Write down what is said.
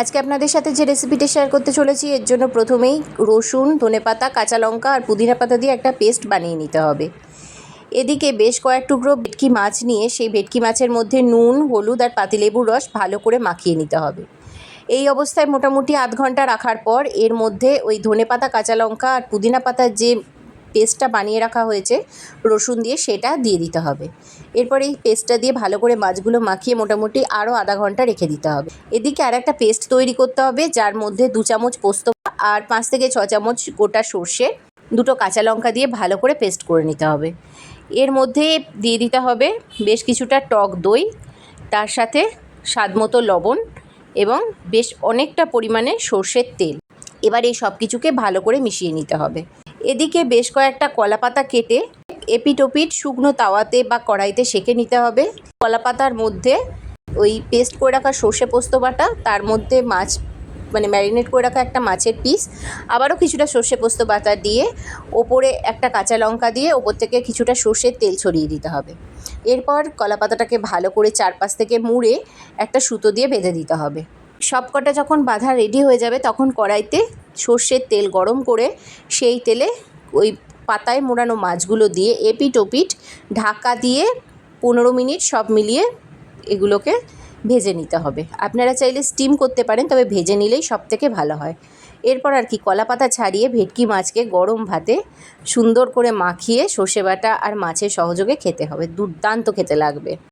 আজকে আপনাদের সাথে যে রেসিপিটা শেয়ার করতে চলেছি এর জন্য প্রথমেই রসুন, ধনেপাতা, কাঁচা লঙ্কা আর পুদিনা পাতা দিয়ে একটা পেস্ট বানিয়ে নিতে হবে। এদিকে বেশ কয়েক টুকরো ভেটকি মাছ নিয়ে সেই ভেটকি মাছের মধ্যে নুন, হলুদ আর পাতিলেবুর রস ভালো করে মাখিয়ে নিতে হবে। এই অবস্থায় মোটামুটি আধ ঘন্টা রাখার পর এর মধ্যে ওই ধনেপাতা, কাঁচা লঙ্কা আর পুদিনা পাতার যে পেস্টটা বানিয়ে রাখা হয়েছে রসুন দিয়ে, সেটা দিয়ে দিতে হবে। এরপর এই পেস্টটা দিয়ে ভালো করে মাছগুলো মাখিয়ে মোটামুটি আরও আধা ঘন্টা রেখে দিতে হবে। এদিকে আর একটা পেস্ট তৈরি করতে হবে, যার মধ্যে 2 চামচ পোস্ত আর 5 থেকে 6 চামচ গোটা সর্ষে, 2টো কাঁচা লঙ্কা দিয়ে ভালো করে পেস্ট করে নিতে হবে। এর মধ্যে দিয়ে দিতে হবে বেশ কিছুটা টক দই, তার সাথে স্বাদমতো লবণ এবং বেশ অনেকটা পরিমাণে সর্ষের তেল। এবার এই সব কিছুকে ভালো করে মিশিয়ে নিতে হবে। এদিকে বেশ কয়েকটা কলা পাতা কেটে এপিট ওপিট শুকনো তাওয়াতে বা কড়াইতে সেঁকে নিতে হবে। কলা পাতার মধ্যে ওই পেস্ট করে রাখা সর্ষে পোস্ত বাটা, তার মধ্যে মাছ ম্যারিনেট করে রাখা একটা মাছের পিস, আবারও কিছুটা সর্ষে পোস্ত বাটা দিয়ে ওপরে একটা কাঁচা লঙ্কা দিয়ে ওপর থেকে কিছুটা সর্ষের তেল ছড়িয়ে দিতে হবে। এরপর কলা পাতাটাকে ভালো করে চারপাশ থেকে মুড়ে একটা সুতো দিয়ে বেঁধে দিতে হবে। সবকটা যখন বাঁধা রেডি হয়ে যাবে তখন কড়াইতে সর্ষের তেল গরম করে সেই তেলে ওই পাতায় মোড়ানো মাছগুলো দিয়ে এপিট ওপিট ঢাকা দিয়ে 15 মিনিট সব মিলিয়ে এগুলোকে ভেজে নিতে হবে। আপনারা চাইলে স্টিম করতে পারেন, তবে ভেজে নিলেই সবথেকে ভালো হয়। এরপর আর কি, কলা পাতা ছাড়িয়ে ভেটকি মাছকে গরম ভাতে সুন্দর করে মাখিয়ে সর্ষে বাটা আর মাছের সহযোগে খেতে হবে। দুর্দান্ত খেতে লাগবে।